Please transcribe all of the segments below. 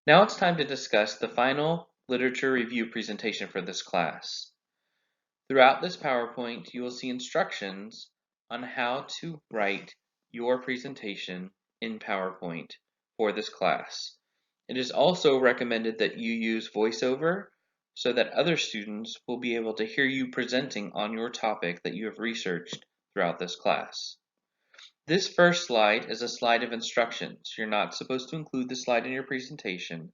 Now it's time to discuss the final literature review presentation for this class. Throughout this PowerPoint, you will see instructions on how to write your presentation in PowerPoint for this class. It is also recommended that you use VoiceOver so that other students will be able to hear you presenting on your topic that you have researched throughout this class. This first slide is a slide of instructions. You're not supposed to include the slide in your presentation,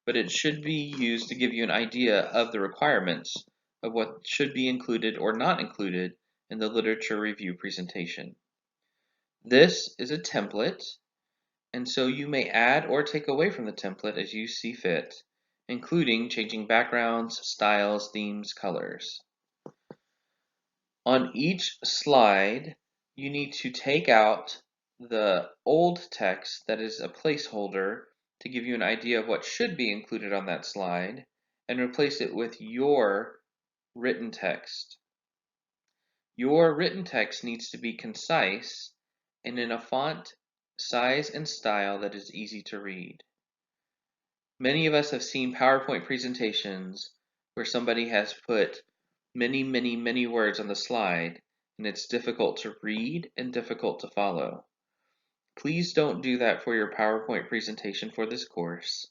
but it should be used to give you an idea of the requirements of what should be included or not included in the literature review presentation. This is a template, and so you may add or take away from the template as you see fit, including changing backgrounds, styles, themes, colors. On each slide, you need to take out the old text that is a placeholder to give you an idea of what should be included on that slide and replace it with your written text. Your written text needs to be concise and in a font size and style that is easy to read. Many of us have seen PowerPoint presentations where somebody has put many words on the slide, and it's difficult to read and difficult to follow. Please don't do that for your PowerPoint presentation for this course.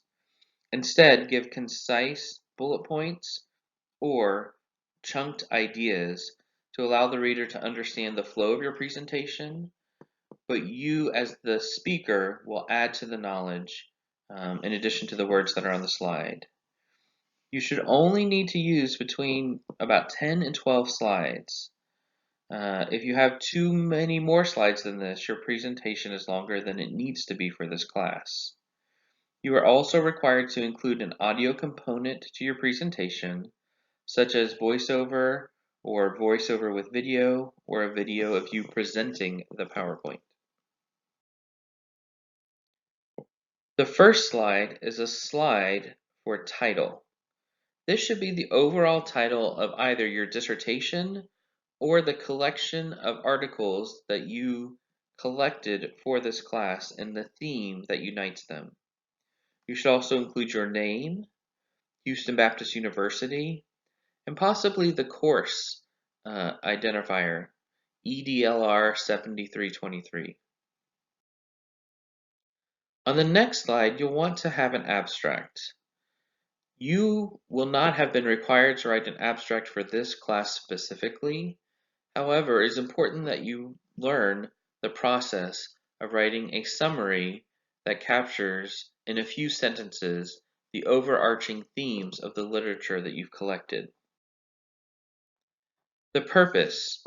Instead, give concise bullet points or chunked ideas to allow the reader to understand the flow of your presentation, but you as the speaker will add to the knowledge in addition to the words that are on the slide. You should only need to use between about 10 and 12 slides. If you have too many more slides than this, your presentation is longer than it needs to be for this class. You are also required to include an audio component to your presentation, such as VoiceOver or VoiceOver with video, or a video of you presenting the PowerPoint. The first slide is a slide for title. This should be the overall title of either your dissertation or the collection of articles that you collected for this class and the theme that unites them. You should also include your name, Houston Baptist University, and possibly the course identifier, EDLR 7323. On the next slide, you'll want to have an abstract. You will not have been required to write an abstract for this class specifically. However, it is important that you learn the process of writing a summary that captures in a few sentences the overarching themes of the literature that you've collected. The purpose.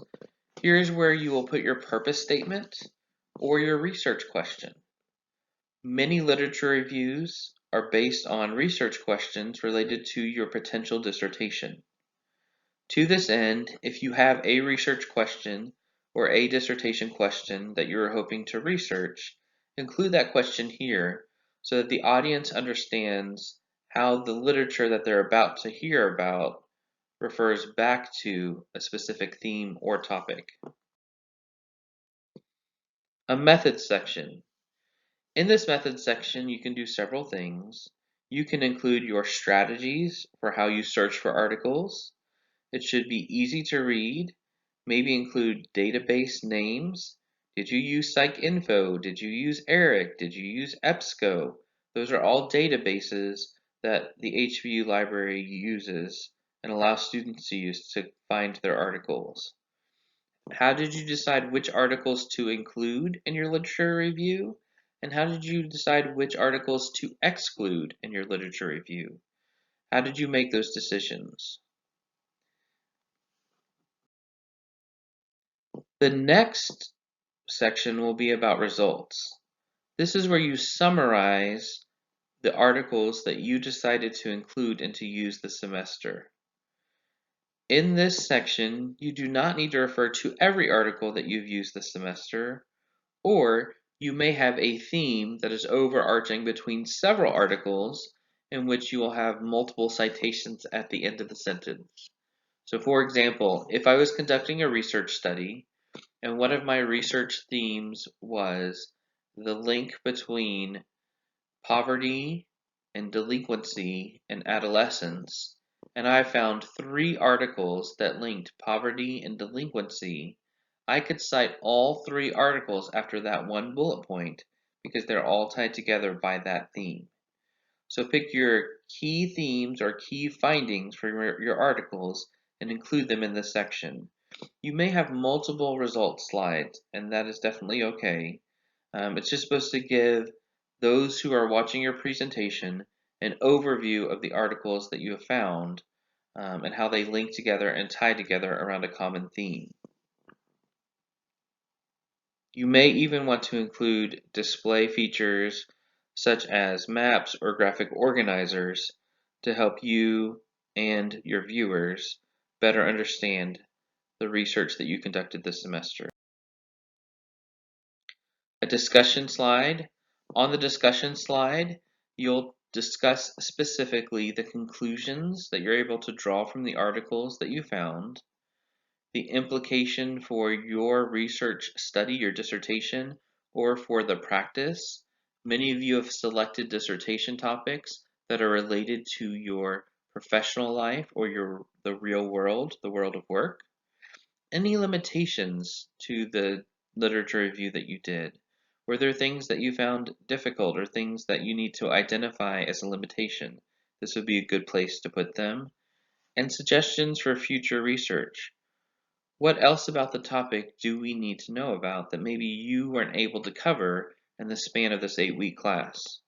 Here is where you will put your purpose statement or your research question. Many literature reviews are based on research questions related to your potential dissertation. To this end, if you have a research question or a dissertation question that you are hoping to research, include that question here so that the audience understands how the literature that they're about to hear about refers back to a specific theme or topic. A methods section. In this methods section, you can do several things. You can include your strategies for how you search for articles. It should be easy to read. Maybe include database names. Did you use PsycInfo? Did you use ERIC? Did you use EBSCO? Those are all databases that the HBU library uses and allows students to use to find their articles. How did you decide which articles to include in your literature review? And how did you decide which articles to exclude in your literature review? How did you make those decisions? The next section will be about results. This is where you summarize the articles that you decided to include and to use this semester. In this section, you do not need to refer to every article that you've used this semester, or you may have a theme that is overarching between several articles in which you will have multiple citations at the end of the sentence. So for example, if I was conducting a research study and one of my research themes was the link between poverty and delinquency in adolescents, and I found 3 articles that linked poverty and delinquency, I could cite all 3 articles after that one bullet point because they're all tied together by that theme. So pick your key themes or key findings for your articles and include them in this section. You may have multiple results slides, and that is definitely okay. It's just supposed to give those who are watching your presentation an overview of the articles that you have found and how they link together and tie together around a common theme. You may even want to include display features such as maps or graphic organizers to help you and your viewers better understand the research that you conducted this semester. A discussion slide. On the discussion slide, you'll discuss specifically the conclusions that you're able to draw from the articles that you found, the implication for your research study, your dissertation, or for the practice. Many of you have selected dissertation topics that are related to your professional life or the real world, the world of work. Any limitations to the literature review that you did? Were there things that you found difficult or things that you need to identify as a limitation? This would be a good place to put them. And suggestions for future research. What else about the topic do we need to know about that maybe you weren't able to cover in the span of this 8-week class?